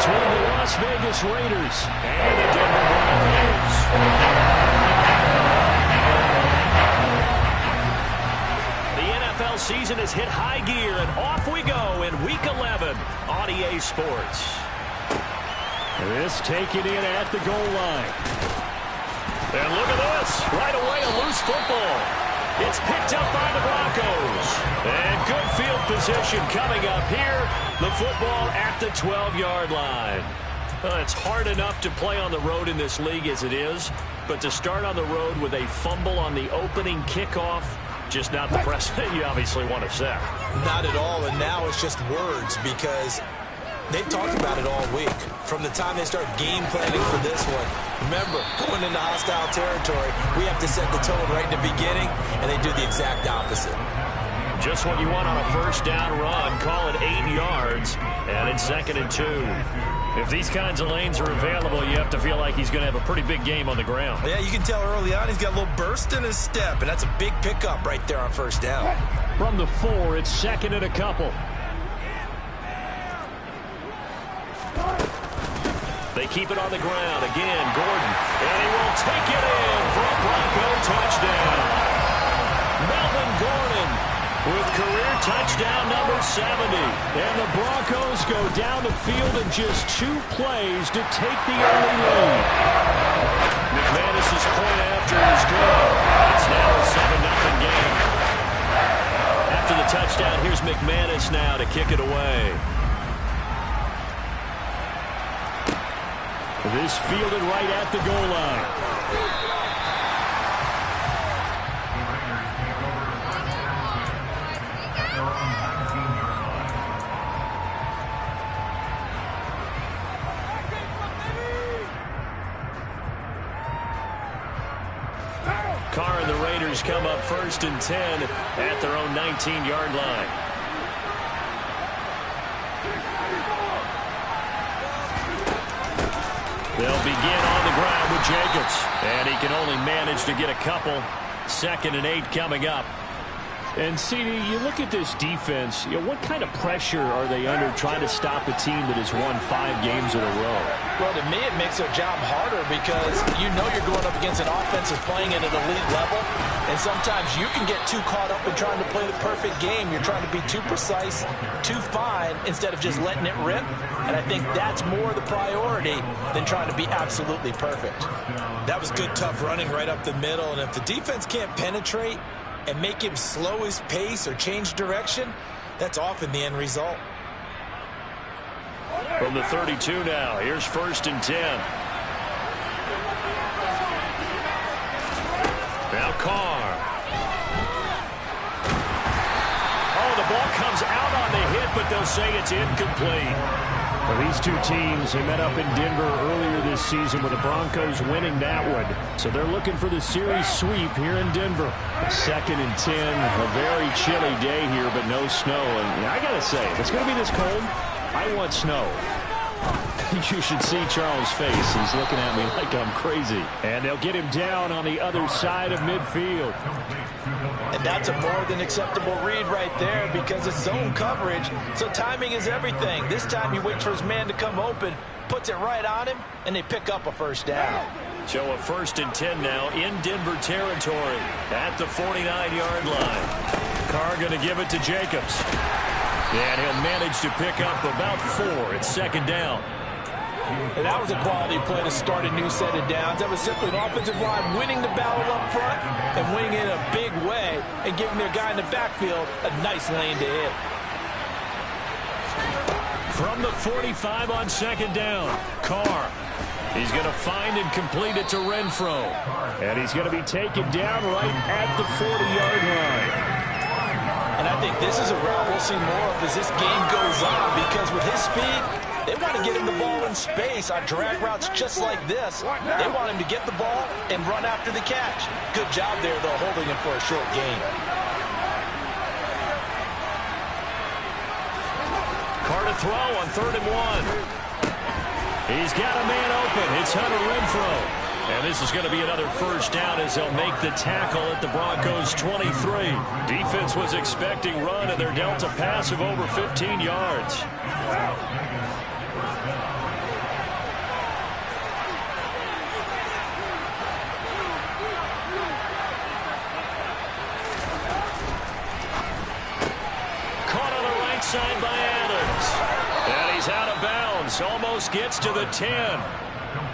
between the Las Vegas Raiders and the Denver Broncos. The NFL season has hit high gear, and off we go in Week 11 on EA Sports. This taken in at the goal line. And look at this. Right away, a loose football. It's picked up by the Broncos. And good field position coming up here. The football at the 12-yard line. It's hard enough to play on the road in this league as it is, but to start on the road with a fumble on the opening kickoff, just not the precedent you obviously want to set. Not at all, and now it's just words because they've talked about it all week. From the time they start game planning for this one, remember, going into hostile territory, we have to set the tone right in the beginning, and they do the exact opposite. Just what you want on a first down run. Call it 8 yards, and it's 2nd and 2. If these kinds of lanes are available, you have to feel like he's going to have a pretty big game on the ground. Yeah, you can tell early on he's got a little burst in his step, and that's a big pickup right there on first down. From the 4, it's 2nd and a couple. They keep it on the ground. Again, Gordon. And he will take it in for a Bronco touchdown. Melvin Gordon with career touchdown number 70. And the Broncos go down the field in just 2 plays to take the early lead. McManus's point after is good. It's now a 7-0 game. After the touchdown, here's McManus now to kick it away. This fielded right at the goal line. Carr and the Raiders come up 1st and 10 at their own 19-yard line. They'll begin on the ground with Jacobs. And he can only manage to get a couple. 2nd and 8 coming up. And, CD, you look at this defense, what kind of pressure are they under trying to stop a team that has won 5 games in a row? Well, to me, it makes their job harder because you know you're going up against an offense that's playing at an elite level, and sometimes you can get too caught up in trying to play the perfect game. You're trying to be too precise, too fine, instead of just letting it rip, and I think that's more the priority than trying to be absolutely perfect. That was good, tough running right up the middle, and if the defense can't penetrate and make him slow his pace or change direction, that's often the end result. From the 32 now, here's 1st and 10. Now Carr. Oh, the ball comes out on the hit, but they'll say it's incomplete. Well, these two teams, they met up in Denver earlier this season with the Broncos winning that one. So they're looking for the series sweep here in Denver. 2nd and 10, a very chilly day here, but no snow. And I got to say, if it's going to be this cold, I want snow. You should see Charles' face. He's looking at me like I'm crazy. And they'll get him down on the other side of midfield. And that's a more than acceptable read right there because it's zone coverage, so timing is everything. This time he waits for his man to come open, puts it right on him, and they pick up a first down. So a 1st and 10 now in Denver territory at the 49-yard line. Carr going to give it to Jacobs. And he'll manage to pick up about 4. It's 2nd down. And that was a quality play to start a new set of downs. That was simply an offensive line winning the battle up front and winning it in a big way and giving their guy in the backfield a nice lane to hit. From the 45 on 2nd down, Carr. He's going to find and complete it to Renfro. And he's going to be taken down right at the 40-yard line. And I think this is a route we'll see more of as this game goes on because with his speed, they want to get him the ball in space on drag routes just like this. They want him to get the ball and run after the catch. Good job there, though, holding him for a short gain. Carr to throw on 3rd and 1. He's got a man open. It's Hunter Renfro. And this is going to be another first down as they'll make the tackle at the Broncos' 23. Defense was expecting run, and they're dealt a pass of over 15 yards. Browns. Almost gets to the 10.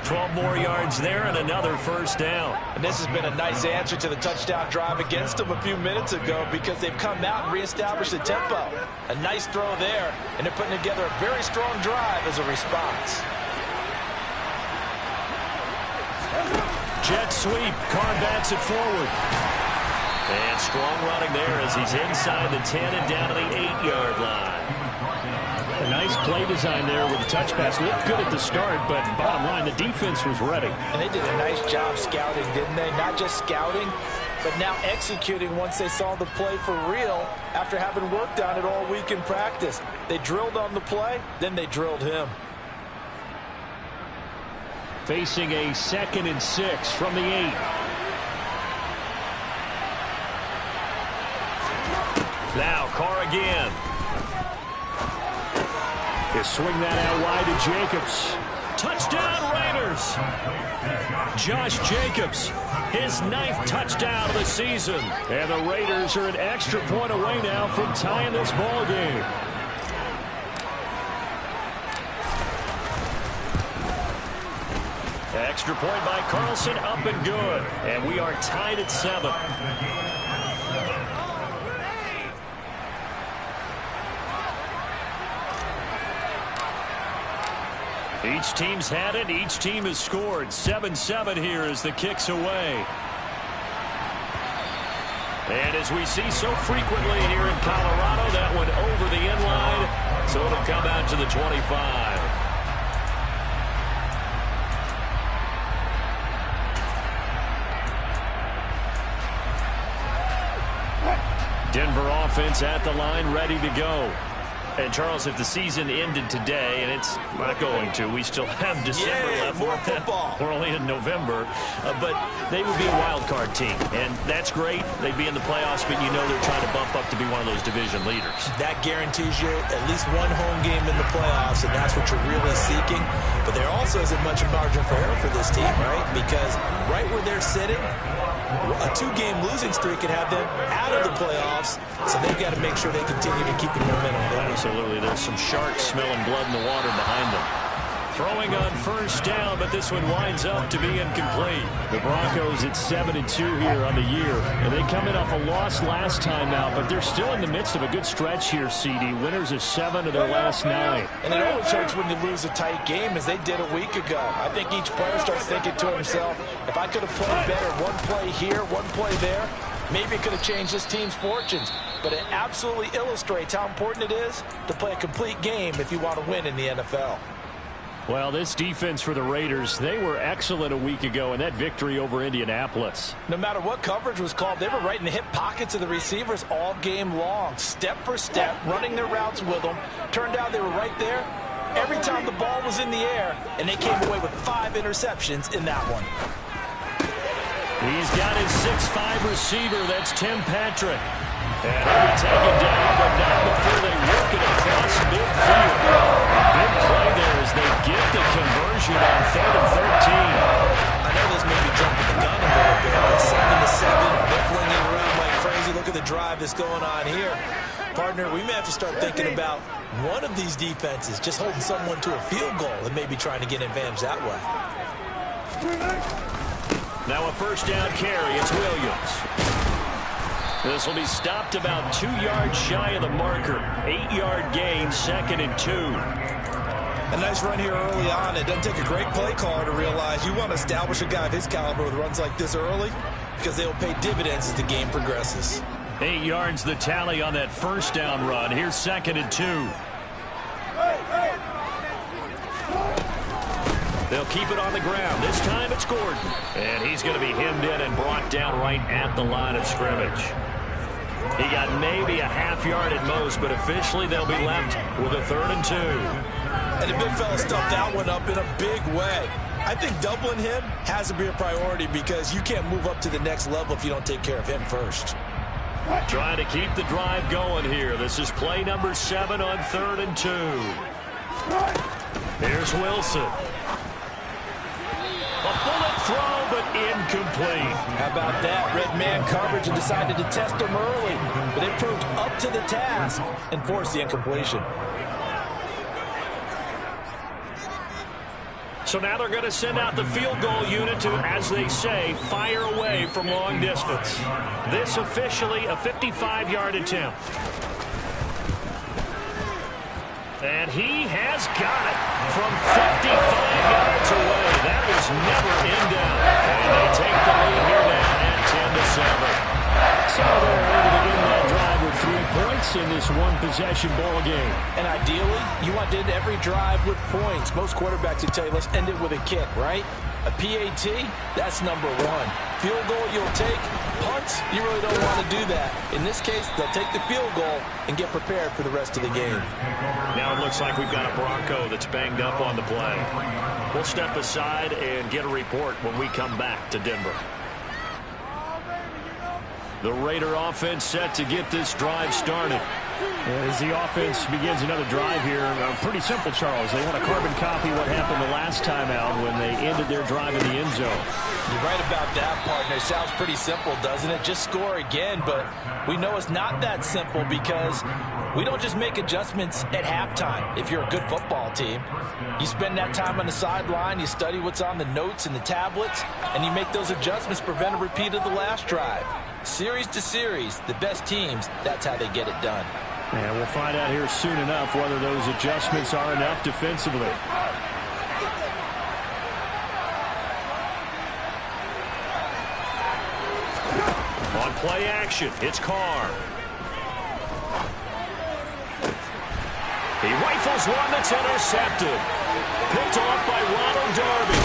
12 more yards there and another first down. And this has been a nice answer to the touchdown drive against them a few minutes ago because they've come out and reestablished the tempo. A nice throw there, and they're putting together a very strong drive as a response. Jet sweep. Carr backs it forward. And strong running there as he's inside the 10 and down to the 8-yard line. A nice play design there with the touch pass. Looked good at the start, but bottom line, the defense was ready. And they did a nice job scouting, didn't they? Not just scouting, but now executing once they saw the play for real after having worked on it all week in practice. They drilled on the play, then they drilled him. Facing a 2nd and 6 from the 8. Now Carr again. They swing that out wide to Jacobs. Touchdown Raiders. Josh Jacobs, his 9th touchdown of the season. And the Raiders are an extra point away now from tying this ball game. Extra point by Carlson, up and good. And we are tied at 7. Each team's had it. Each team has scored. 7-7 here as the kick's away. And as we see so frequently here in Colorado, that one over the end line. So it'll come out to the 25. Denver offense at the line, ready to go. And, Charles, if the season ended today, and it's not going to, we still have December left. More football. We're only in November. But they would be a wild card team. And that's great. They'd be in the playoffs, but you know they're trying to bump up to be one of those division leaders. That guarantees you at least one home game in the playoffs, and that's what you're really seeking. But there also isn't much margin for error for this team, right? Because right where they're sitting, a 2-game losing streak could have them out of the playoffs, so they've got to make sure they continue to keep the momentum going. Absolutely. There's some sharks smelling blood in the water behind them. Throwing on first down, but this one winds up to be incomplete. The Broncos at 7-2 here on the year, and they come in off a loss last time out, but they're still in the midst of a good stretch here, CD. Winners of 7 of their last 9. And it always hurts when you lose a tight game, as they did a week ago. I think each player starts thinking to himself, if I could have played better, one play here, one play there, maybe it could have changed this team's fortunes. But it absolutely illustrates how important it is to play a complete game if you want to win in the NFL. Well, this defense for the Raiders, they were excellent a week ago in that victory over Indianapolis. No matter what coverage was called, they were right in the hip pockets of the receivers all game long, step for step, running their routes with them. Turned out they were right there every time the ball was in the air, and they came away with 5 interceptions in that one. He's got his 6'5 receiver. That's Tim Patrick. And he'll be taken down, but not before they work it across midfield. Big play there as they get the conversion on 3rd and 13. I know this may be jumping the gun a little bit, but 7-7, they're flinging around like crazy. Look at the drive that's going on here. Partner, we may have to start thinking about one of these defenses just holding someone to a field goal and maybe trying to get an advantage that way. Now a first down carry. It's Williams. This will be stopped about 2 yards shy of the marker. 8-yard gain, 2nd and 2. A nice run here early on. It doesn't take a great play caller to realize you want to establish a guy of his caliber with runs like this early because they will pay dividends as the game progresses. 8 yards the tally on that first down run. Here's 2nd and 2. They'll keep it on the ground. This time it's Gordon. And he's going to be hemmed in and brought down right at the line of scrimmage. He got maybe a half yard at most, but officially they'll be left with a 3rd and 2. And the big fella stuffed that one up in a big way. I think doubling him has to be a priority because you can't move up to the next level if you don't take care of him first. Trying to keep the drive going here. This is play number 7 on 3rd and 2. Here's Wilson. A bullet throw, but incomplete. How about that? Red man coverage and decided to test him early. But it proved up to the task and forced the incompletion. So now they're going to send out the field goal unit to, as they say, fire away from long distance. This officially a 55-yard attempt. And he has got it from 55 yards away. That was never in doubt. And they take the lead here now at 10-7. So they're able to win that drive with 3 points in this one-possession ball game. And ideally, you want to end every drive with points. Most quarterbacks would tell you, let's end it with a kick, right? A PAT, that's number 1. Field goal you'll take. Punts, you really don't want to do that. In this case, they'll take the field goal and get prepared for the rest of the game. Now it looks like we've got a Bronco that's banged up on the play. We'll step aside and get a report when we come back to Denver. The Raider offense set to get this drive started. As the offense begins another drive here, pretty simple, Charles. They want to carbon copy what happened the last time out when they ended their drive in the end zone. You're right about that, partner. Sounds pretty simple, doesn't it? Just score again, but we know it's not that simple because we don't just make adjustments at halftime. If you're a good football team, you spend that time on the sideline, you study what's on the notes and the tablets, and you make those adjustments, prevent a repeat of the last drive. Series to series, the best teams, that's how they get it done. And we'll find out here soon enough whether those adjustments are enough defensively. On play action, it's Carr. He rifles one that's intercepted. Picked off by Ronald Darby.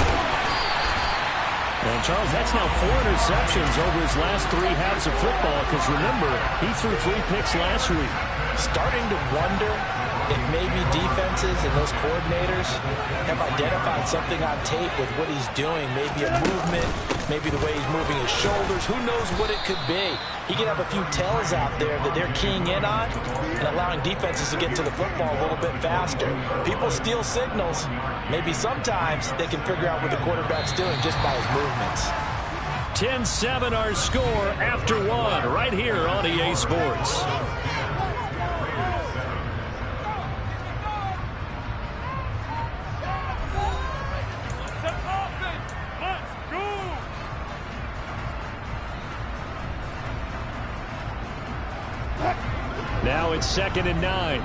And, Charles, that's now 4 interceptions over his last 3 halves of football because, remember, he threw 3 picks last week. Starting to wonder if maybe defenses and those coordinators have identified something on tape with what he's doing. Maybe a movement, maybe the way he's moving his shoulders. Who knows what it could be? He could have a few tells out there that they're keying in on and allowing defenses to get to the football a little bit faster. People steal signals. Maybe sometimes they can figure out what the quarterback's doing just by his movements. 10-7 our score after 1 right here on EA Sports. Now it's 2nd and 9.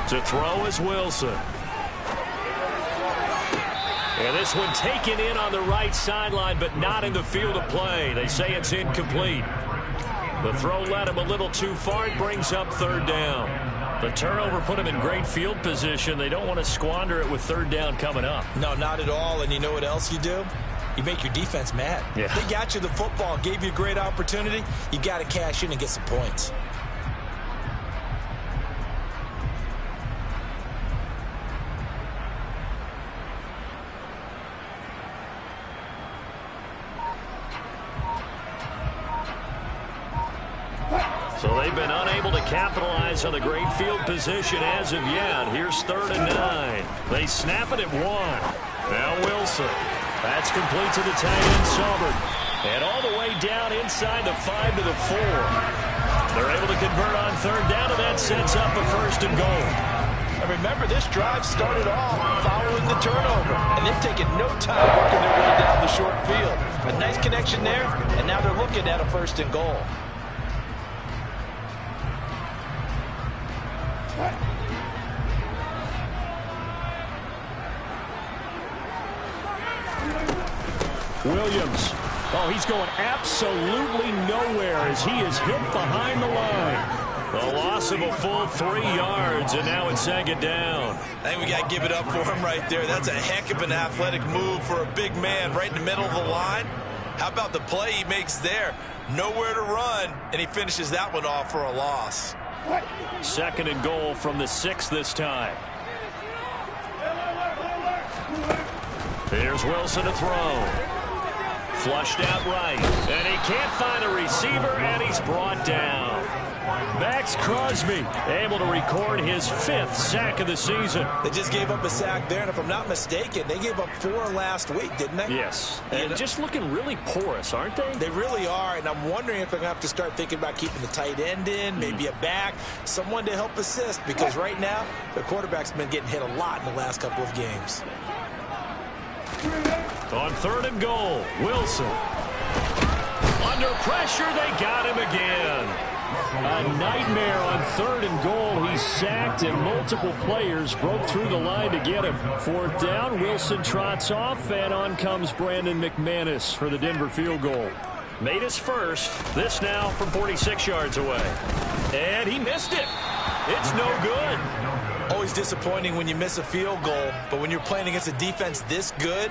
To throw is Wilson. And this one taken in on the right sideline, but not in the field of play. They say it's incomplete. The throw led him a little too far. It brings up 3rd down. The turnover put him in great field position. They don't want to squander it with 3rd down coming up. No, not at all. And you know what else you do? You make your defense mad. Yeah. They got you the football, gave you a great opportunity. You got to cash in and get some points. So they've been unable to capitalize on the great field position as of yet. Here's 3rd and 9. They snap it at 1. Now Wilson. That's complete to the tight end, Saubert. And all the way down inside the 5 to the 4. They're able to convert on 3rd down, and that sets up a 1st and goal. And remember, this drive started off following the turnover, and they've taken no time working their way down the short field. A nice connection there, and now they're looking at a 1st and goal. Williams. Oh, he's going absolutely nowhere as he is hit behind the line. The loss of a full 3 yards, and now it's 2nd down. I think we got to give it up for him right there. That's a heck of an athletic move for a big man right in the middle of the line. How about the play he makes there? Nowhere to run, and he finishes that one off for a loss. 2nd and goal from the 6 this time. Here's Wilson to throw. Flushed out right. And he can't find a receiver, and he's brought down. Max Crosby able to record his 5th sack of the season. They just gave up a sack there, and if I'm not mistaken, they gave up 4 last week, didn't they? Yes, and just looking really porous, aren't they? They really are, and I'm wondering if they're going to have to start thinking about keeping the tight end in, maybe a back, someone to help assist, because right now, the quarterback's been getting hit a lot in the last couple of games. On 3rd and goal, Wilson. Under pressure, they got him again. A nightmare on 3rd and goal. He's sacked, and multiple players broke through the line to get him. 4th down, Wilson trots off, and on comes Brandon McManus for the Denver field goal. Made his first. This now from 46 yards away. And he missed it. It's no good. Always disappointing when you miss a field goal, but when you're playing against a defense this good,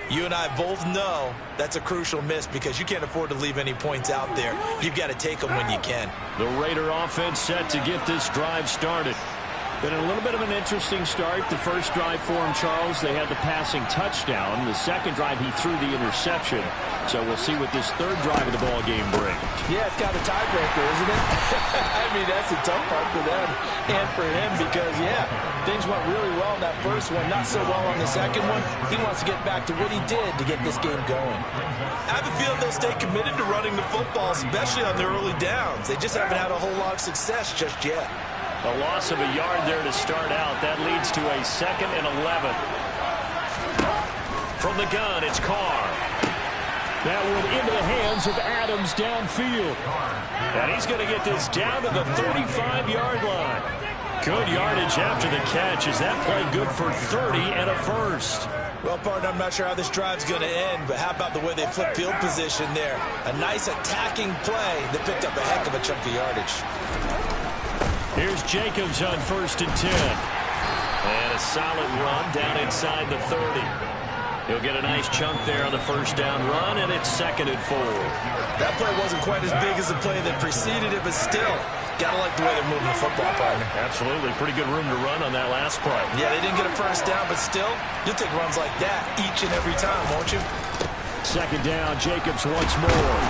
you and I both know that's a crucial miss because you can't afford to leave any points out there. You've got to take them when you can. The Raider offense set to get this drive started. Been a little bit of an interesting start. The first drive for him, Charles, they had the passing touchdown. The second drive, he threw the interception. So we'll see what this 3rd drive of the ball game brings. Yeah, it's kind of a tiebreaker, isn't it? I mean, that's a tough part for them and for him because, yeah, things went really well in that first one, not so well on the second one. He wants to get back to what he did to get this game going. I have a feeling they'll stay committed to running the football, especially on the early downs. They just haven't had a whole lot of success just yet. A loss of a yard there to start out. That leads to a 2nd and 11. From the gun, it's Carr. That one into the hands of Adams downfield. And he's going to get this down to the 35-yard line. Good yardage after the catch. Is that play good for 30 and a first? Well, partner, I'm not sure how this drive's going to end, but how about the way they flip field position there? A nice attacking play that picked up a heck of a chunk of yardage. Here's Jacobs on 1st and 10. And a solid run down inside the 30. He'll get a nice chunk there on the 1st down run, and it's 2nd and 4. That play wasn't quite as big as the play that preceded it, but still, gotta like the way they're moving the football, partner. Absolutely. Pretty good room to run on that last play. Yeah, they didn't get a first down, but still, you'll take runs like that each and every time, won't you? 2nd down, Jacobs once more.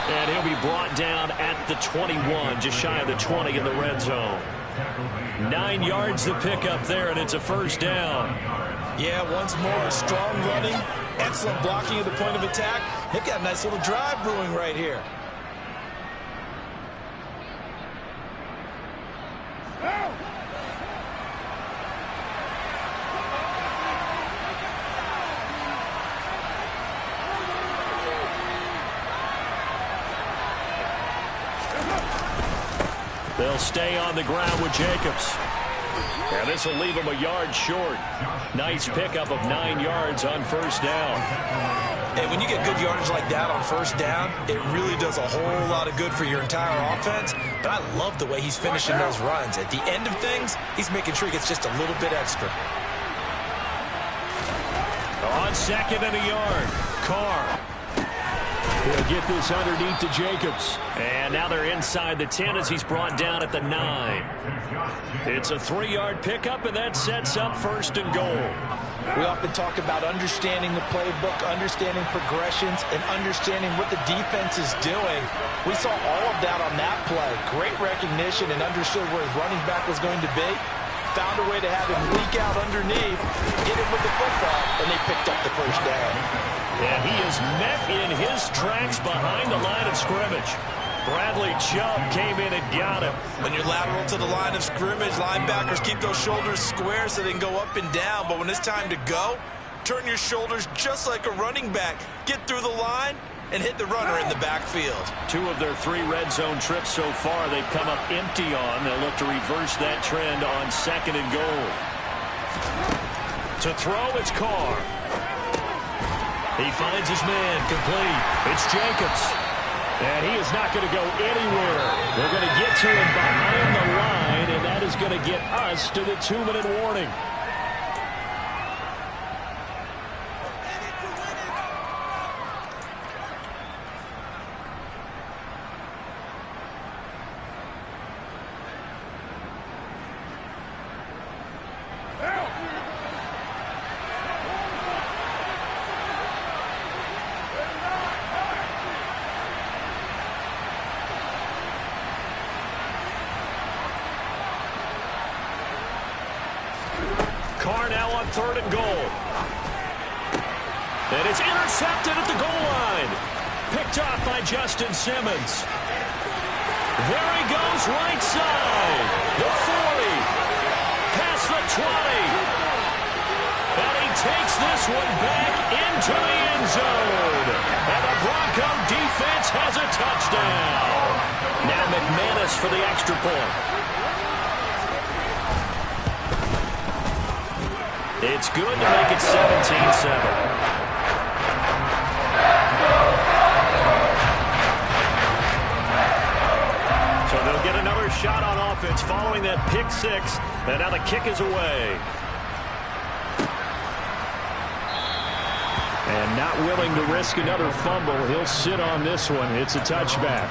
And he'll be brought down at the 21, just shy of the 20 in the red zone. 9 yards to pick up there, and it's a 1st down. Yeah, once more, strong running, excellent blocking at the point of attack. They've got a nice little drive brewing right here. They'll stay on the ground with Jacobs. And this will leave him a yard short. Nice pickup of 9 yards on 1st down. And when you get good yardage like that on 1st down, it really does a whole lot of good for your entire offense. But I love the way he's finishing those runs. At the end of things, he's making sure he gets just a little bit extra. On 2nd and a yard, Carr. He'll get this underneath to Jacobs. And now they're inside the 10 as he's brought down at the 9. It's a 3-yard pickup, and that sets up 1st and goal. We often talk about understanding the playbook, understanding progressions, and understanding what the defense is doing. We saw all of that on that play. Great recognition and understood where his running back was going to be. Found a way to have him leak out underneath, get him with the football, and they picked up the 1st down. And he is met in his tracks behind the line of scrimmage. Bradley Chubb came in and got him. When you're lateral to the line of scrimmage, linebackers keep those shoulders square so they can go up and down. But when it's time to go, turn your shoulders just like a running back. Get through the line and hit the runner in the backfield. 2 of their 3 red zone trips so far they've come up empty on. They'll look to reverse that trend on 2nd and goal. To throw, it's Carr. He finds his man complete. It's Jacobs. And he is not going to go anywhere. They're going to get to him behind the line, and that is going to get us to the 2-minute warning. Carr now on 3rd and goal. And it's intercepted at the goal line. Picked off by Justin Simmons. There he goes, right side. The 40. Past the 20. And he takes this one back into the end zone. And the Bronco defense has a touchdown. Now McManus for the extra point. It's good to make it 17-7. So they'll get another shot on offense following that pick six. And now the kick is away. And not willing to risk another fumble. He'll sit on this one. It's a touchback.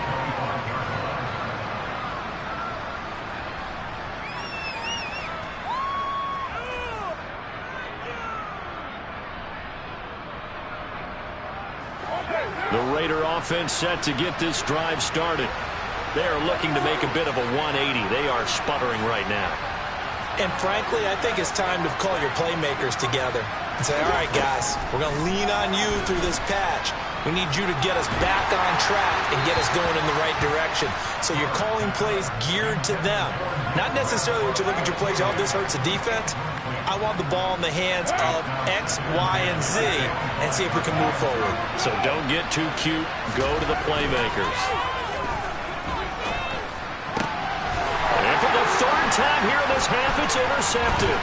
The Raider offense set to get this drive started. They are looking to make a bit of a 180. They are sputtering right now. And frankly, I think it's time to call your playmakers together and say, all right, guys, we're going to lean on you through this patch. We need you to get us back on track and get us going in the right direction. So you're calling plays geared to them. Not necessarily when you look at your plays, oh, this hurts the defense. I want the ball in the hands of X, Y, and Z and see if we can move forward. So don't get too cute. Go to the playmakers. And for the 3rd time here in this half, it's intercepted.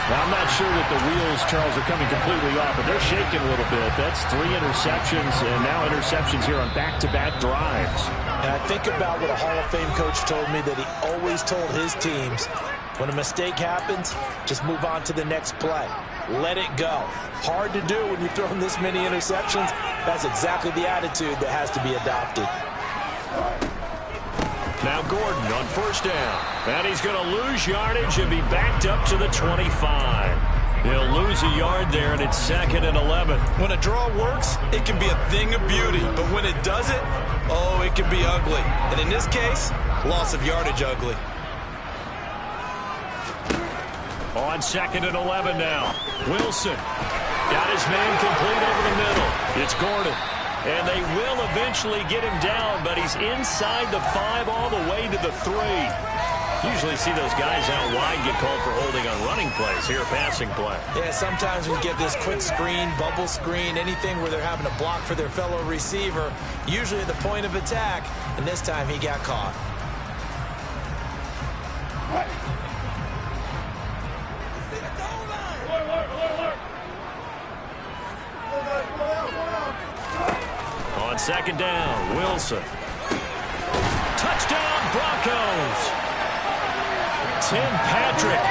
Now, I'm not sure that the wheels, Charles, are coming completely off, but they're shaking a little bit. That's 3 interceptions, and now interceptions here on back-to-back drives. And I think about what a Hall of Fame coach told me that he always told his teams, when a mistake happens, just move on to the next play. Let it go. Hard to do when you've thrown this many interceptions. That's exactly the attitude that has to be adopted. Now Gordon on 1st down. And he's going to lose yardage and be backed up to the 25. He'll lose a yard there, and it's 2nd and 11. When a draw works, it can be a thing of beauty. But when it doesn't, oh, it can be ugly. And in this case, loss of yardage ugly. On 2nd and 11 now. Wilson got his man complete over the middle. It's Gordon. And they will eventually get him down, but he's inside the 5 all the way to the 3. Usually see those guys out wide get called for holding on running plays. Here, passing play. Yeah, sometimes we get this quick screen, bubble screen, anything where they're having to block for their fellow receiver, usually at the point of attack, and this time he got caught. On 2nd down, Wilson. Touchdown, Broncos. Tim Patrick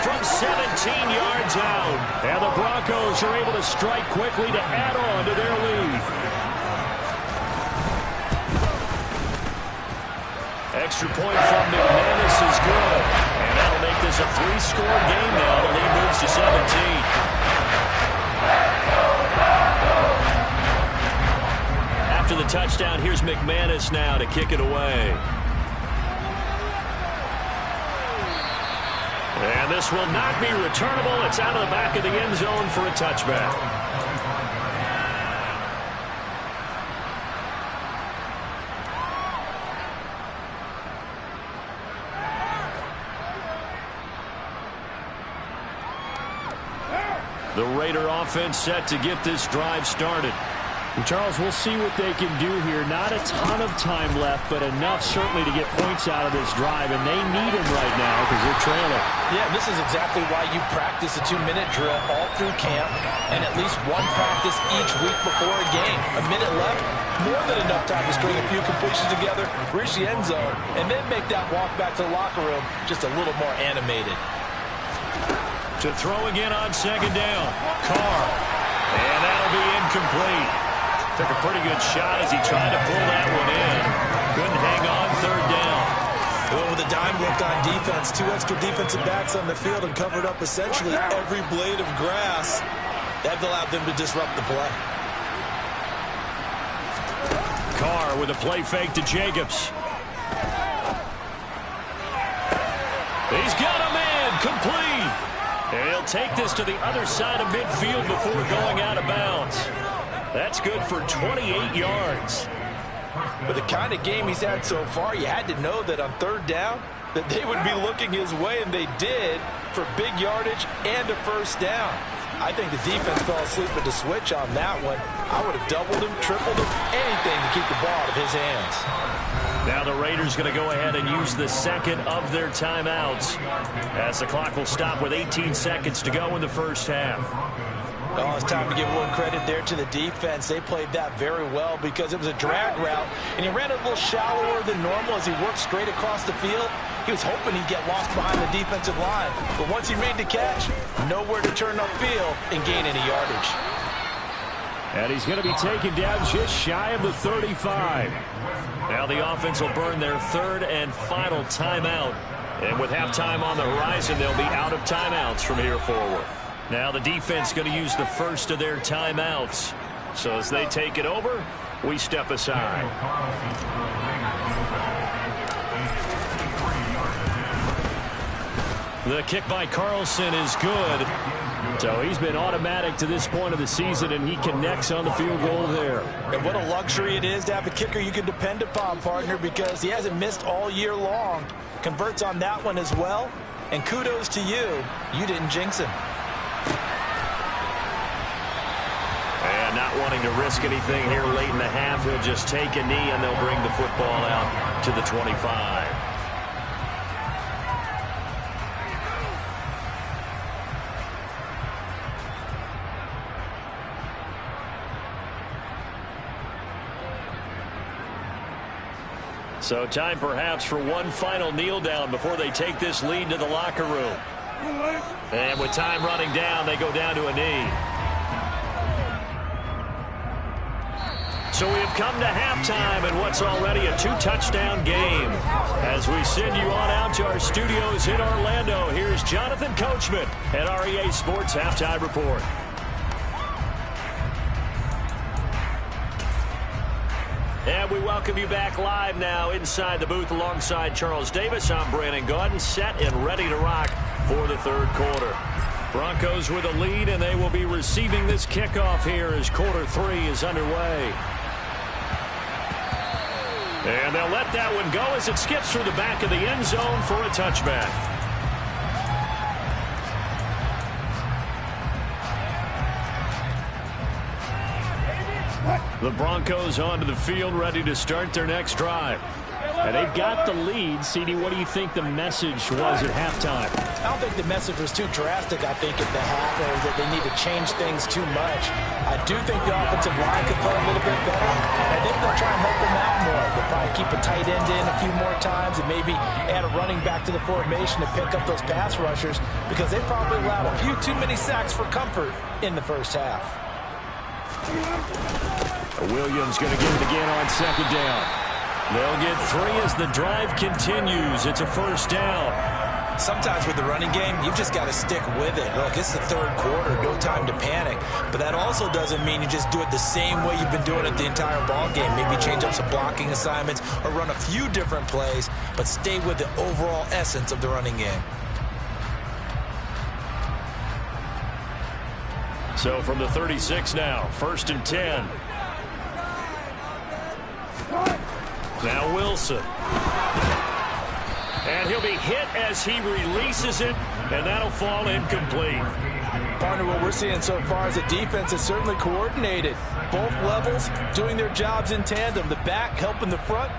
from 17 yards out. And the Broncos are able to strike quickly to add on to their lead. Extra point from McManus is good. And that'll make this a 3-score game now. The lead moves to 17. After the touchdown, here's McManus now to kick it away. And this will not be returnable. It's out of the back of the end zone for a touchback. The Raider offense set to get this drive started. Charles, we'll see what they can do here. Not a ton of time left, but enough certainly to get points out of this drive, and they need them right now because they're trailing. Yeah, this is exactly why you practice a 2-minute drill all through camp and at least one practice each week before a game. A minute left, more than enough time to string a few completions together, reach the end zone, and then make that walk back to the locker room just a little more animated. To throw again on 2nd down, Carr. And that'll be incomplete. Took a pretty good shot as he tried to pull that one in. Couldn't hang on 3rd down. Well, with a dime look on defense, 2 extra defensive backs on the field and covered up essentially every blade of grass. That allowed them to disrupt the play. Carr with a play fake to Jacobs. He's got him in, complete. And he'll take this to the other side of midfield before going out of bounds. That's good for 28 yards. With the kind of game he's had so far, you had to know that on third down that they would be looking his way, and they did, for big yardage and a first down. I think the defense fell asleep at the switch on that one. I would have doubled him, tripled him, anything to keep the ball out of his hands. Now the Raiders going to go ahead and use the second of their timeouts as the clock will stop with 18 seconds to go in the first half. Oh, it's time to give a little credit there to the defense. They played that very well because it was a drag route, and he ran a little shallower than normal as he worked straight across the field. He was hoping he'd get lost behind the defensive line, but once he made the catch, nowhere to turn upfield and gain any yardage. And he's going to be taken down just shy of the 35. Now the offense will burn their third and final timeout. And with halftime on the horizon, they'll be out of timeouts from here forward. Now the defense going to use the first of their timeouts. So as they take it over, we step aside. The kick by Carlson is good. So he's been automatic to this point of the season, and he connects on the field goal there. And what a luxury it is to have a kicker you can depend upon, partner, because he hasn't missed all year long. Converts on that one as well. And kudos to you. You didn't jinx him. And not wanting to risk anything here late in the half, he'll just take a knee, and they'll bring the football out to the 25. So time perhaps for one final kneel down before they take this lead to the locker room. And with time running down, they go down to a knee. So we have come to halftime in what's already a two-touchdown game. As we send you on out to our studios in Orlando, here's Jonathan Coachman at REA Sports Halftime Report. And we welcome you back live now inside the booth alongside Charles Davis. I'm Brandon Gaudin, set and ready to rock for the third quarter. Broncos with a lead, and they will be receiving this kickoff here as quarter three is underway. And they'll let that one go as it skips through the back of the end zone for a touchback. The Broncos onto the field, ready to start their next drive. And they've got the lead. CD, what do you think the message was at halftime? I don't think the message was too drastic, I think, at the half, or that they need to change things too much. I do think the offensive line could play a little bit better. I think they'll try and help them out more. They'll probably keep a tight end in a few more times and maybe add a running back to the formation to pick up those pass rushers, because they probably allowed a few too many sacks for comfort in the first half. Williams going to get it again on second down. They'll get three as the drive continues. It's a first down. Sometimes with the running game, you've just got to stick with it. Look, it's the third quarter, no time to panic. But that also doesn't mean you just do it the same way you've been doing it the entire ball game. Maybe change up some blocking assignments or run a few different plays, but stay with the overall essence of the running game. So from the 36 now, first and 10. Now Wilson. And he'll be hit as he releases it, and that'll fall incomplete. Partner, what we're seeing so far as a defense is certainly coordinated. Both levels doing their jobs in tandem. The back helping the front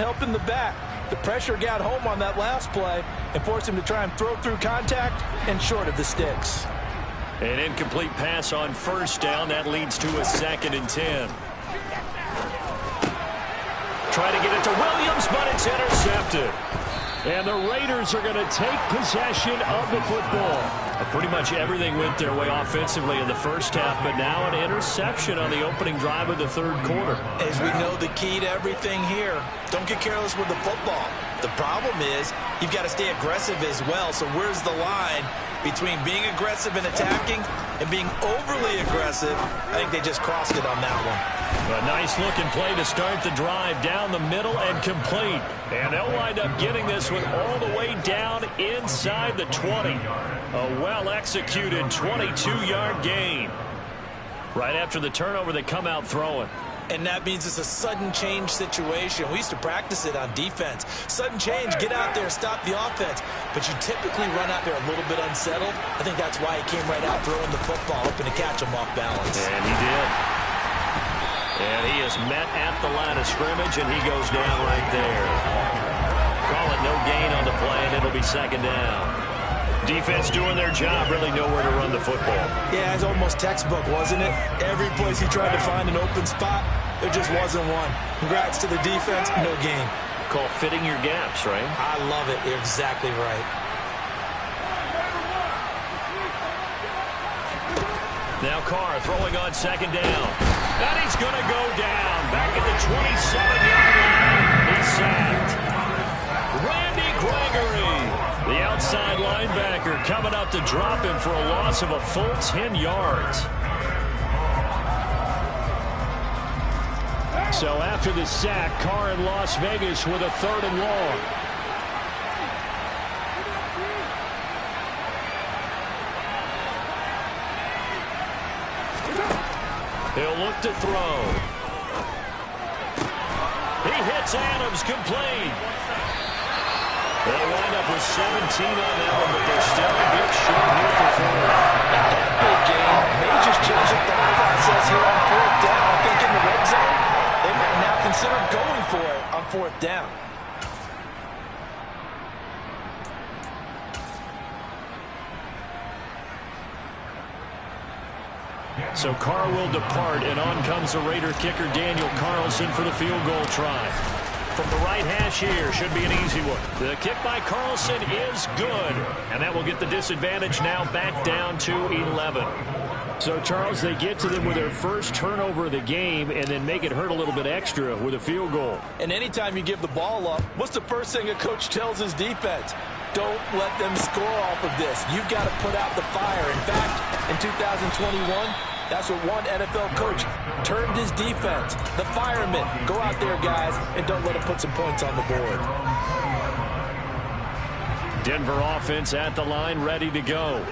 helping the back. The pressure got home on that last play and forced him to try and throw through contact and short of the sticks. An incomplete pass on first down. That leads to a second and 10. Try to get it to Williams, but it's intercepted. And the Raiders are going to take possession of the football. Pretty much everything went their way offensively in the first half, but now an interception on the opening drive of the third quarter. As we know, the key to everything here, don't get careless with the football. The problem is you've got to stay aggressive as well. So where's the line between being aggressive and attacking and being overly aggressive? I think they just crossed it on that one. A nice-looking play to start the drive down the middle and complete. And they'll wind up getting this one all the way down inside the 20. A well-executed 22-yard gain. Right after the turnover, they come out throwing. And that means it's a sudden change situation. We used to practice it on defense. Sudden change, get out there, stop the offense. But you typically run out there a little bit unsettled. I think that's why he came right out throwing the football, hoping to catch him off balance. And he did. And he is met at the line of scrimmage, and he goes down right there. Call it no gain on the play, and it'll be second down. Defense doing their job, really nowhere to run the football. Yeah, it's almost textbook, wasn't it? Every place he tried to find an open spot, there just wasn't one. Congrats to the defense, no gain. Call fitting your gaps, right? I love it. You're exactly right. Now Carr throwing on second down. And he's going to go down. Back at the 27-yard line. He's sacked. Randy Gregory, the outside linebacker, coming up to drop him for a loss of a full 10 yards. So after the sack, Carr in Las Vegas with a 3rd and long. He'll look to throw. He hits Adams, complete. They'll wind up with 17 on that one, but they're still a bit short here for 4. That big game may just change the thought process here on 4th down. I think in the red zone, they might now consider going for it on 4th down. So Carr will depart, and on comes the Raider kicker Daniel Carlson for the field goal try. From the right hash here, should be an easy one. The kick by Carlson is good, and that will get the disadvantage now back down to 11. So, Charles, they get to them with their first turnover of the game and then make it hurt a little bit extra with a field goal. And anytime you give the ball up, what's the first thing a coach tells his defense? Don't let them score off of this. You've got to put out the fire. In fact, in 2021, that's what one NFL coach termed his defense. The firemen. Go out there, guys, and don't let them put some points on the board. Denver offense at the line, ready to go.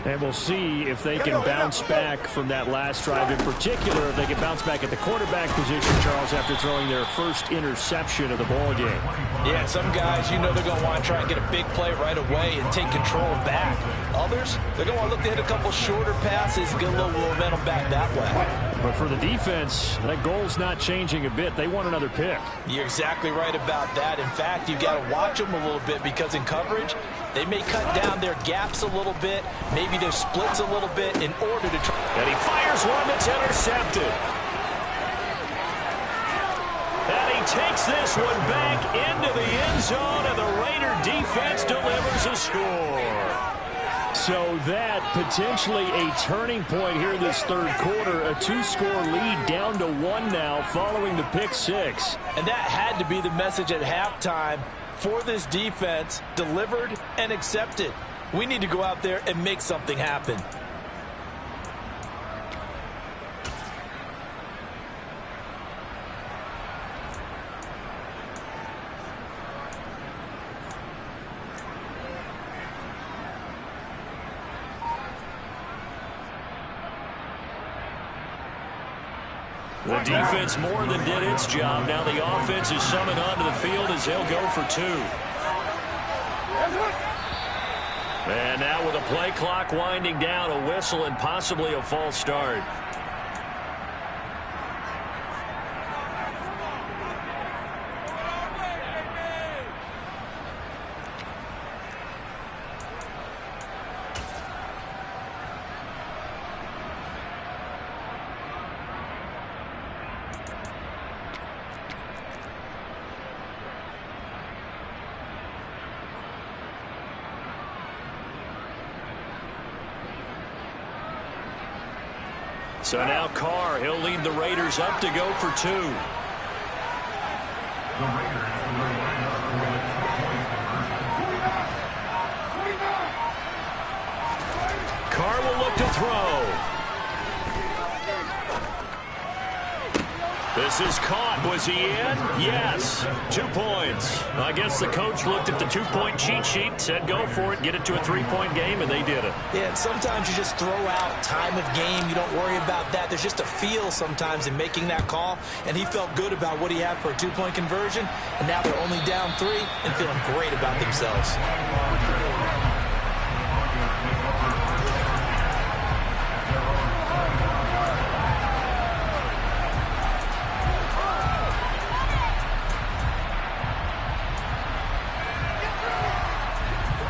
And we'll see if they can bounce back from that last drive. In particular, if they can bounce back at the quarterback position, Charles, after throwing their first interception of the ball game. Yeah, some guys, you know they're going to want to try and get a big play right away and take control back. Others, they're going to want to look to hit a couple shorter passes, get a little momentum back that way. But for the defense, that goal's not changing a bit. They want another pick. You're exactly right about that. In fact, you've got to watch them a little bit because in coverage, they may cut down their gaps a little bit, maybe their splits a little bit in order to try. And he fires one that's intercepted. And he takes this one back into the end zone, and the Raider defense delivers a score. So that potentially a turning point here this third quarter. A 2-score lead down to 1 now following the pick 6. And that had to be the message at halftime for this defense, delivered and accepted. We need to go out there and make something happen. The defense more than did its job. Now the offense is summoned onto the field as they'll go for 2. And now with a play clock winding down, a whistle and possibly a false start. So now Carr, he'll lead the Raiders up to go for 2. Carr will look to throw. This is caught. Was he in? Yes. 2 points. I guess the coach looked at the 2-point cheat sheet, said go for it, get it to a 3-point game, and they did it. Yeah, and sometimes you just throw out time of game. You don't worry about that. There's just a feel sometimes in making that call, and he felt good about what he had for a 2-point conversion, and now they're only down 3 and feeling great about themselves.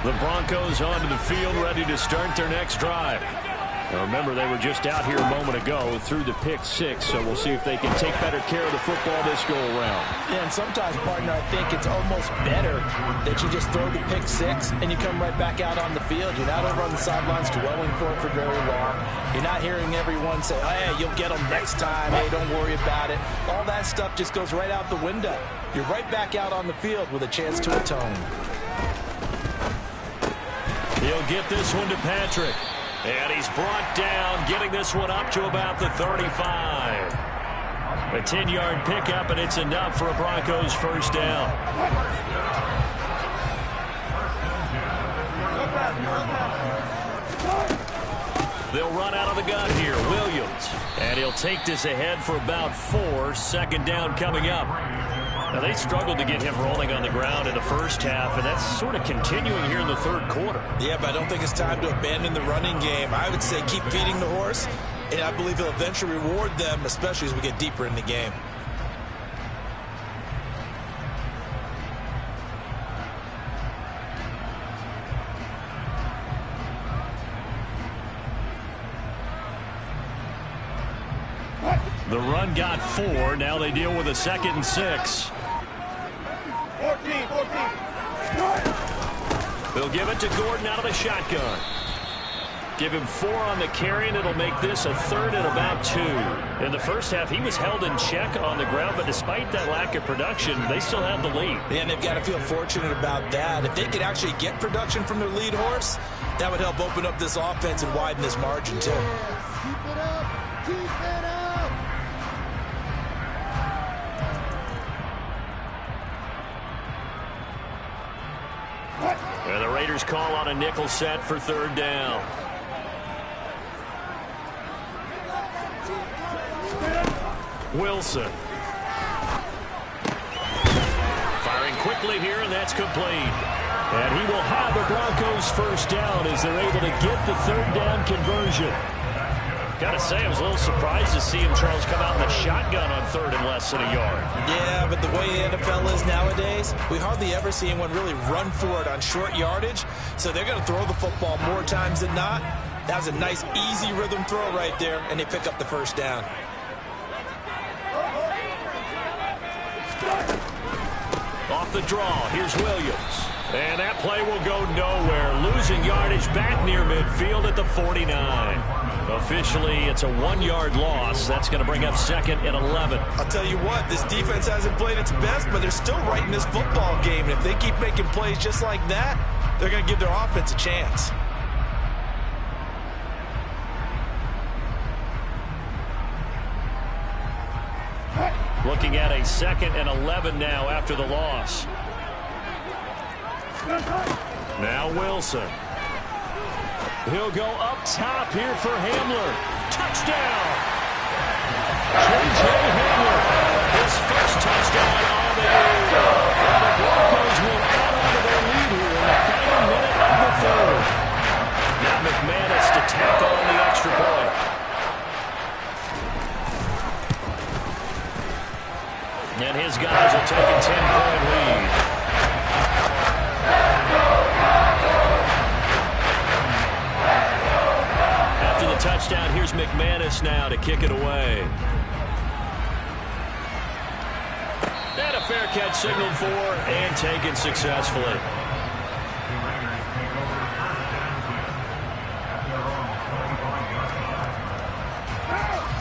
The Broncos onto the field, ready to start their next drive. Now remember, they were just out here a moment ago through the pick 6, so we'll see if they can take better care of the football this go-around. Yeah, and sometimes, partner, I think it's almost better that you just throw the pick 6 and you come right back out on the field. You're not over on the sidelines dwelling for it for very long. You're not hearing everyone say, hey, you'll get them next time. Hey, don't worry about it. All that stuff just goes right out the window. You're right back out on the field with a chance to atone. He'll get this one to Patrick. And he's brought down, getting this one up to about the 35. A 10-yard pickup, and it's enough for a Broncos first down. They'll run out of the gun here. Williams. And he'll take this ahead for about 4. Second down coming up. Now, they struggled to get him rolling on the ground in the first half, and that's sort of continuing here in the third quarter. Yeah, but I don't think it's time to abandon the running game. I would say keep feeding the horse, and I believe he'll eventually reward them, especially as we get deeper in the game. The run got 4. Now they deal with a 2nd and 6. 14. They'll give it to Gordon out of the shotgun. Give him 4 on the carry, and it'll make this a 3rd and about 2. In the first half, he was held in check on the ground, but despite that lack of production, they still have the lead. And they've got to feel fortunate about that. If they could actually get production from their lead horse, that would help open up this offense and widen this margin, too. Keep it up. Keep it up. And the Raiders call on a nickel set for 3rd down. Wilson. Firing quickly here, and that's complete. And he will have the Broncos first down as they're able to get the 3rd down conversion. Gotta say, I was a little surprised to see him, Charles, come out in the shotgun on 3rd and less than a yard. Yeah, but the way the NFL is nowadays, we hardly ever see anyone really run for it on short yardage. So they're going to throw the football more times than not. That was a nice, easy rhythm throw right there, and they pick up the first down. Off the draw, here's Williams. And that play will go nowhere. Losing yardage back near midfield at the 49. Officially, it's a 1-yard loss. That's going to bring up 2nd and 11. I'll tell you what, this defense hasn't played its best, but they're still right in this football game. And if they keep making plays just like that, they're going to give their offense a chance. Looking at a 2nd and 11 now after the loss. Now Wilson. He'll go up top here for Hamler. Touchdown! J.J. Hamler, his first touchdown on the year. And the Broncos will add on to their lead here in the final minute of the 3rd. Now McManus to tack on the extra point. And his guys will take a 10-point lead. Touchdown. Here's McManus now to kick it away. And a fair catch signaled for and taken successfully.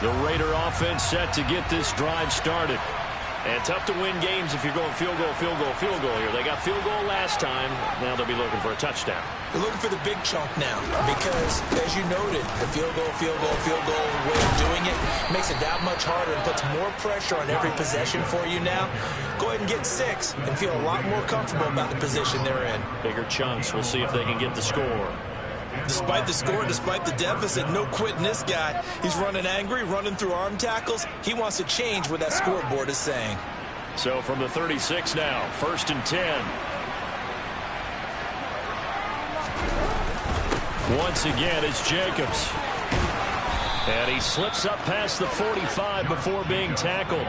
The Raider offense set to get this drive started. And tough to win games if you're going field goal, field goal, field goal here. They got field goal last time. Now they'll be looking for a touchdown. They're looking for the big chunk now because, as you noted, the field goal way of doing it makes it that much harder and puts more pressure on every possession for you now. Go ahead and get 6 and feel a lot more comfortable about the position they're in. Bigger chunks. We'll see if they can get the score. Despite the score, despite the deficit, no quitting this guy. He's running angry, running through arm tackles. He wants to change what that scoreboard is saying. So from the 36 now, 1st and 10. Once again, it's Jacobs. And he slips up past the 45 before being tackled.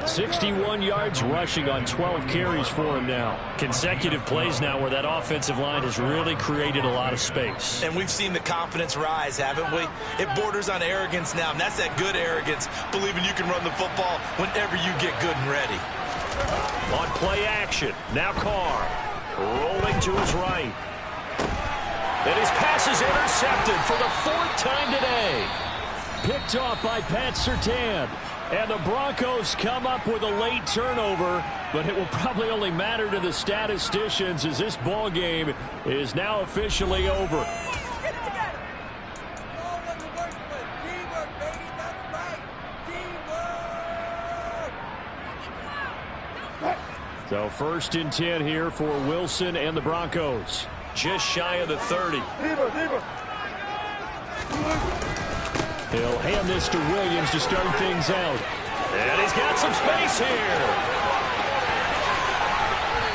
61 yards rushing on 12 carries for him now. Consecutive plays now where that offensive line has really created a lot of space. And we've seen the confidence rise, haven't we? It borders on arrogance now, and that's that good arrogance, believing you can run the football whenever you get good and ready. On play action, now Carr rolling to his right. And his pass is intercepted for the 4th time today. Picked off by Pat Surtain. And the Broncos come up with a late turnover, but it will probably only matter to the statisticians as this ball game is now officially over. So 1st and 10 here for Wilson and the Broncos. Just shy of the 30. He'll hand this to Williams to start things out. And he's got some space here.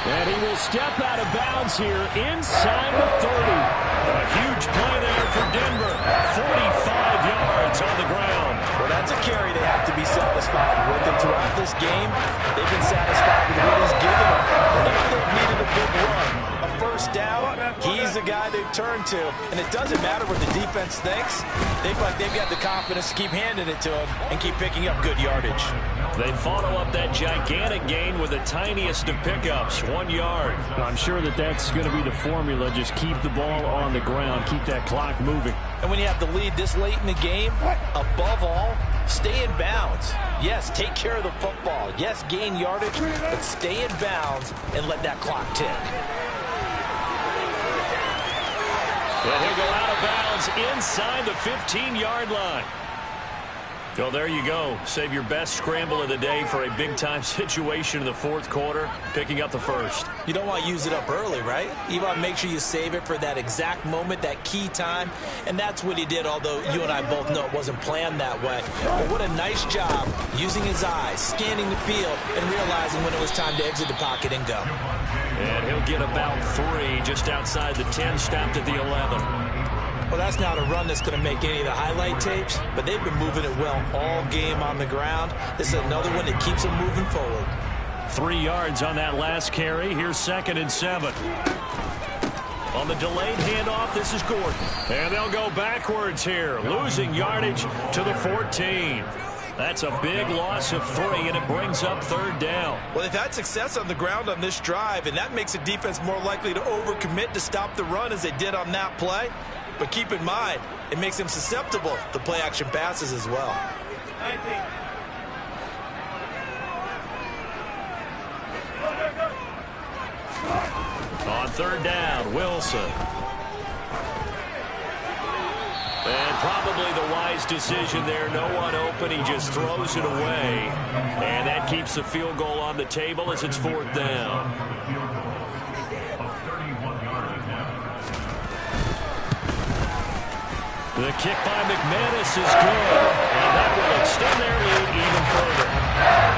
And he will step out of bounds here inside the 30. A huge play there for Denver. 45 yards on the ground. Well, that's a carry they have to be satisfied with. And throughout this game, they've been satisfied with what he's given them. Whenever they've needed a big run, a first down, he's the guy they've turned to. And it doesn't matter what the defense thinks. They've got the confidence to keep handing it to him and keep picking up good yardage. They follow up that gigantic gain with the tiniest of pickups, 1 yard. I'm sure that's going to be the formula. Just keep the ball on the ground, keep that clock moving. And when you have the lead this late in the game, above all, stay in bounds. Yes, take care of the football. Yes, gain yardage, but stay in bounds and let that clock tick. And he'll go out of bounds inside the 15-yard line. So there you go. Save your best scramble of the day for a big-time situation in the 4th quarter, picking up the 1st. You don't want to use it up early, right? You want to make sure you save it for that exact moment, that key time. And that's what he did, although you and I both know it wasn't planned that way. But what a nice job using his eyes, scanning the field, and realizing when it was time to exit the pocket and go. And he'll get about 3 just outside the 10, stopped at the 11. Well, that's not a run that's going to make any of the highlight tapes, but they've been moving it well all game on the ground. This is another one that keeps them moving forward. 3 yards on that last carry. Here's 2nd and 7. On the delayed handoff, this is Gordon. And they'll go backwards here, losing yardage to the 14. That's a big loss of 3, and it brings up 3rd down. Well, they've had success on the ground on this drive, and that makes the defense more likely to overcommit to stop the run as they did on that play. But keep in mind, it makes them susceptible to play-action passes as well. On 3rd down, Wilson. And probably the wise decision there. No one open. He just throws it away. And that keeps the field goal on the table as it's 4th down. The kick by McManus is good. And that will extend their lead even further.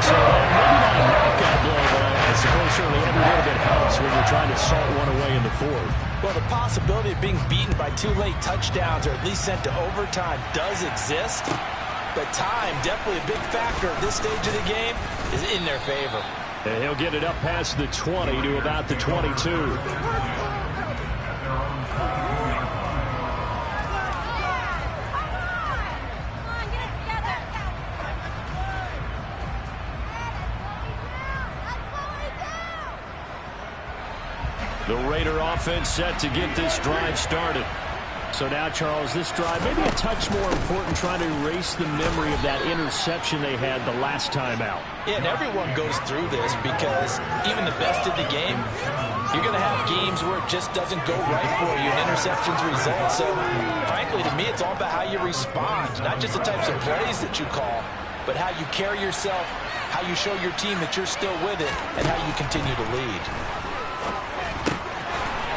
So maybe not a knockout blow, but I suppose certainly every little bit helps when you're trying to salt one away in the 4th. Well, the possibility of being beaten by 2 late touchdowns or at least sent to overtime does exist. But time, definitely a big factor at this stage of the game, is in their favor. And he'll get it up past the 20 to about the 22. The Raider offense set to get this drive started. So now, Charles, this drive maybe a touch more important, trying to erase the memory of that interception they had the last time out. Yeah, and everyone goes through this because even the best in the game, you're going to have games where it just doesn't go right for you, and interceptions result. So, frankly, to me, it's all about how you respond, not just the types of plays that you call, but how you carry yourself, how you show your team that you're still with it, and how you continue to lead.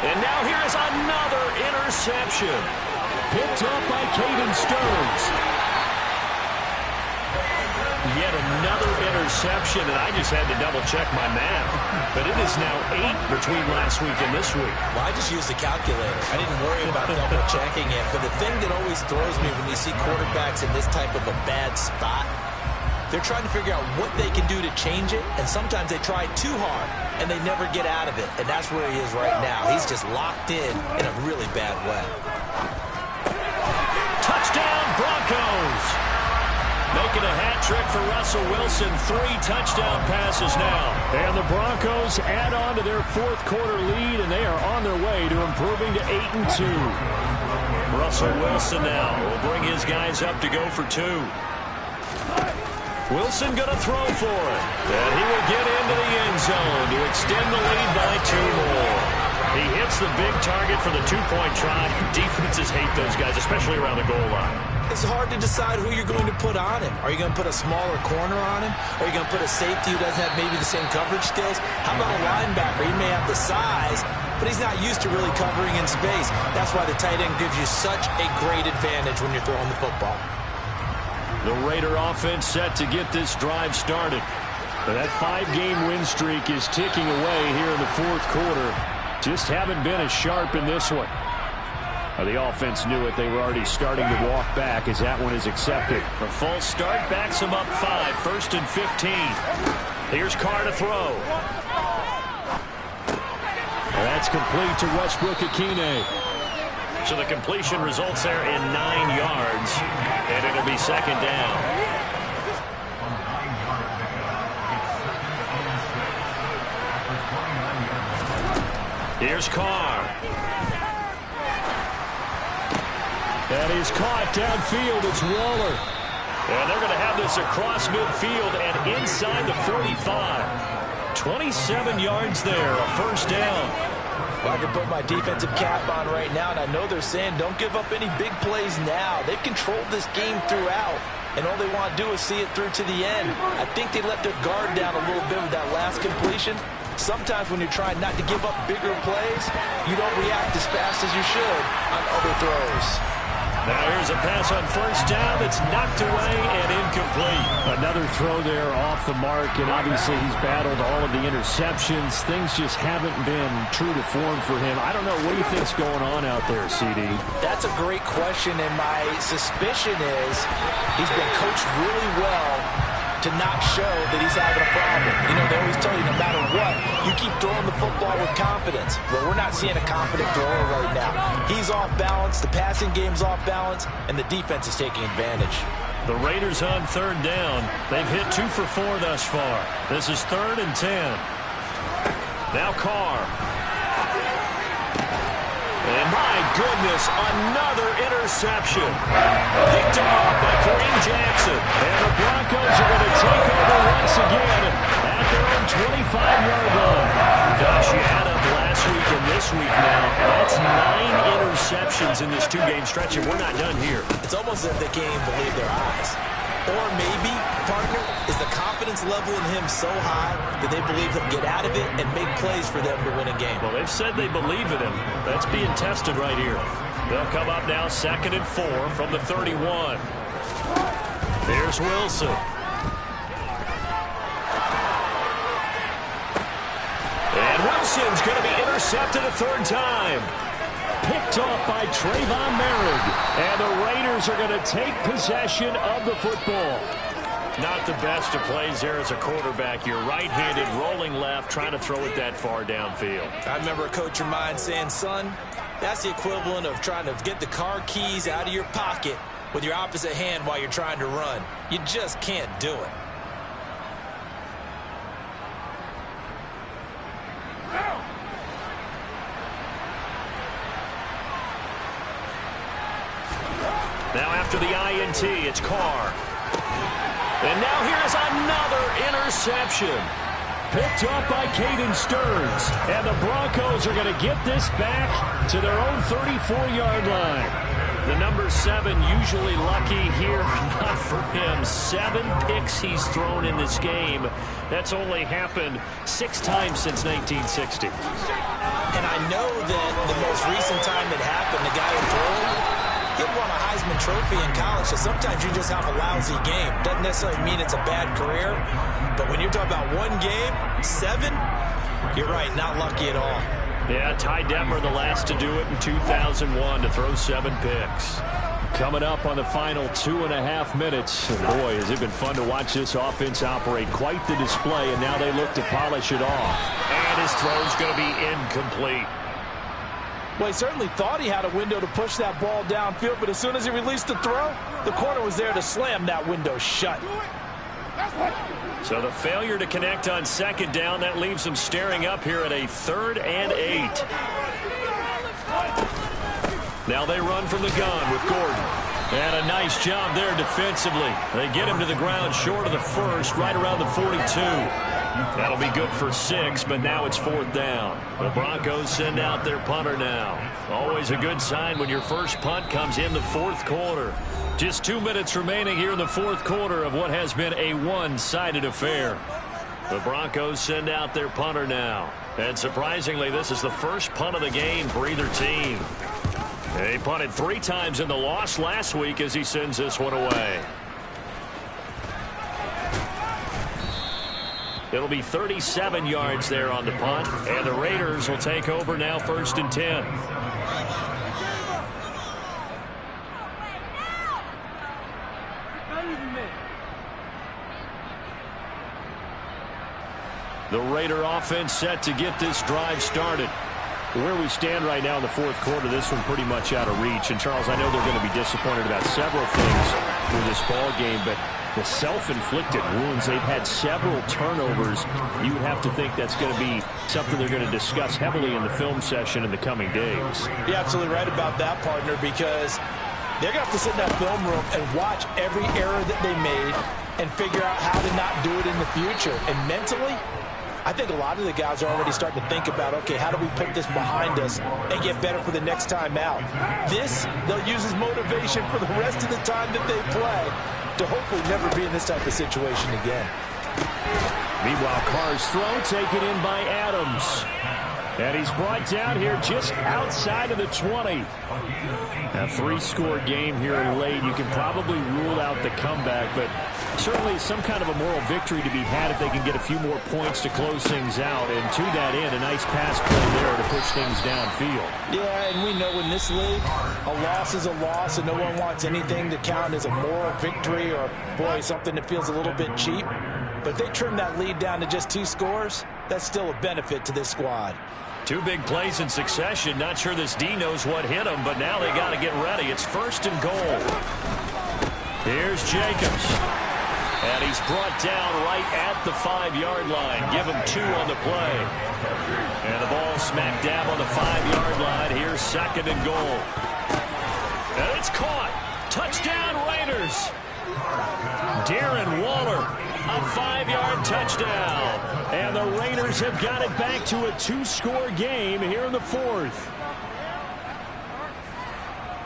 And now here is another interception. Picked up by Caden Stearns. Yet another interception, and I just had to double-check my math. But it is now 8 between last week and this week. Well, I just used the calculator. I didn't worry about double-checking it. But the thing that always throws me when you see quarterbacks in this type of a bad spot, they're trying to figure out what they can do to change it, and sometimes they try too hard, and they never get out of it. And that's where he is right now. He's just locked in a really bad way. Touchdown, Broncos! Making a hat trick for Russell Wilson. 3 touchdown passes now. And the Broncos add on to their fourth quarter lead, and they are on their way to improving to 8-2. Russell Wilson now will bring his guys up to go for 2. Wilson going to throw for it. And he will get into the end zone to extend the lead by 2 more. He hits the big target for the 2-point try. Defenses hate those guys, especially around the goal line. It's hard to decide who you're going to put on him. Are you going to put a smaller corner on him? Are you going to put a safety who doesn't have maybe the same coverage skills? How about a linebacker? He may have the size, but he's not used to really covering in space. That's why the tight end gives you such a great advantage when you're throwing the football. The Raider offense set to get this drive started. But that 5-game win streak is ticking away here in the fourth quarter. Just haven't been as sharp in this one. The offense knew it. They were already starting to walk back as that one is accepted. The false start backs them up 5, 1st and 15. Here's Carr to throw. That's complete to Westbrook-Akine. So the completion results there in 9 yards, and it'll be 2nd down. Here's Carr. That is caught downfield. It's Waller. And they're going to have this across midfield and inside the 45. 27 yards there, a 1st down. Well, I can put my defensive cap on right now, and I know they're saying don't give up any big plays now. They've controlled this game throughout, and all they want to do is see it through to the end. I think they let their guard down a little bit with that last completion. Sometimes when you're trying not to give up bigger plays, you don't react as fast as you should on other throws. Now here's a pass on 1st down that's knocked away and incomplete. Another throw there off the mark, and obviously he's battled all of the interceptions. Things just haven't been true to form for him. I don't know. What do you think's going on out there, CD? That's a great question, and my suspicion is he's been coached really well to not show that he's having a problem. You know, they always tell you no matter what, you keep throwing the football with confidence. Well, we're not seeing a confident thrower right now. He's off balance, the passing game's off balance, and the defense is taking advantage. The Raiders on 3rd down. They've hit 2 for 4 thus far. This is 3rd and 10. Now Carr. And my goodness, another interception. Picked off by Kareem Jackson. And the Broncos are going to take over once again at their own 25-yard line. Gosh, you add up last week and this week now. That's 9 interceptions in this 2-game stretch, and we're not done here. It's almost as if they can't even believe their eyes. Or maybe, partner, is the confidence level in him so high that they believe he'll get out of it and make plays for them to win a game. Well, they've said they believe in him. That's being tested right here. They'll come up now 2nd and 4 from the 31. Here's Wilson. And Wilson's going to be intercepted a 3rd time. Picked off by Trayvon Merritt. And the Raiders are going to take possession of the football. Not the best of plays there as a quarterback. You're right-handed, rolling left, trying to throw it that far downfield. I remember a coach of mine saying, son, that's the equivalent of trying to get the car keys out of your pocket with your opposite hand while you're trying to run. You just can't do it. Now after the INT, it's Carr. And now here's another interception. Picked up by Caden Stearns. And the Broncos are going to get this back to their own 34-yard line. The number 7 usually lucky here. Not for him. 7 picks he's thrown in this game. That's only happened 6 times since 1960. And I know that the most recent time it happened, the guy who threw it, he won a Heisman Trophy in college, so sometimes you just have a lousy game. Doesn't necessarily mean it's a bad career, but when you're talking about one game, 7, you're right, not lucky at all. Yeah, Ty Detmer the last to do it in 2001 to throw 7 picks. Coming up on the final 2.5 minutes. Boy, has it been fun to watch this offense operate. Quite the display, and now they look to polish it off. And his throw's going to be incomplete. Well, he certainly thought he had a window to push that ball downfield, but as soon as he released the throw, the corner was there to slam that window shut. So the failure to connect on 2nd down, that leaves him staring up here at a 3rd and 8. Now they run from the gun with Gordon. And a nice job there defensively. They get him to the ground short of the 1st, right around the 42. That'll be good for 6, but now it's 4th down. The Broncos send out their punter now. Always a good sign when your first punt comes in the 4th quarter. Just 2 minutes remaining here in the 4th quarter of what has been a one-sided affair. The Broncos send out their punter now. And surprisingly, this is the first punt of the game for either team. He punted 3 times in the loss last week as he sends this one away. It'll be 37 yards there on the punt, and the Raiders will take over now 1st and 10. The Raider offense set to get this drive started. Where we stand right now in the 4th quarter, this one pretty much out of reach. And, Charles, I know they're going to be disappointed about several things with this ball game, but the self-inflicted wounds, they've had several turnovers. You would have to think that's going to be something they're going to discuss heavily in the film session in the coming days. You're absolutely right about that, partner, because they're going to have to sit in that film room and watch every error that they made and figure out how to not do it in the future. And mentally, I think a lot of the guys are already starting to think about, okay, how do we put this behind us and get better for the next time out? This, they'll use as motivation for the rest of the time that they play to hopefully never be in this type of situation again. Meanwhile, Carr's throw taken in by Adams. And he's brought down here just outside of the 20. A 3-score game here late. You can probably rule out the comeback, but certainly some kind of a moral victory to be had if they can get a few more points to close things out. And to that end, a nice pass play there to push things downfield. Yeah, and we know in this league, a loss is a loss, and no one wants anything to count as a moral victory or, boy, something that feels a little bit cheap. But if they trim that lead down to just 2 scores, that's still a benefit to this squad. 2 big plays in succession. Not sure this D knows what hit him, but now they got to get ready. It's 1st and goal. Here's Jacobs. And he's brought down right at the 5-yard line. Give him 2 on the play. And the ball smack dab on the 5-yard line. Here's 2nd and goal. And it's caught. Touchdown, Raiders. Darren Waller, a 5-yard touchdown. And the Raiders have got it back to a 2-score game here in the 4th.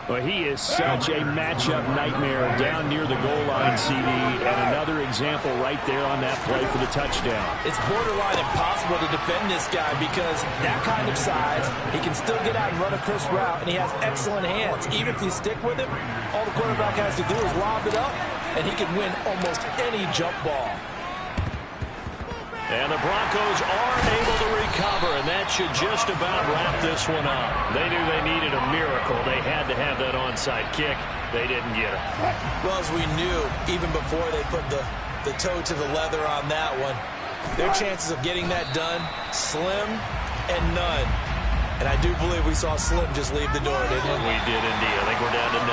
Well, he is such a matchup nightmare down near the goal line, CD, and another example right there on that play for the touchdown. It's borderline impossible to defend this guy because that kind of size, he can still get out and run a crisp route, and he has excellent hands. Even if you stick with him, all the quarterback has to do is lob it up, and he can win almost any jump ball. And the Broncos aren't able to recover, and that should just about wrap this one up. They knew they needed a miracle. They had to have that onside kick. They didn't get it. Well, as we knew, even before they put the toe to the leather on that one, their chances of getting that done, slim and none. And I do believe we saw Slim just leave the door, didn't we? We did indeed. I think we're down to none.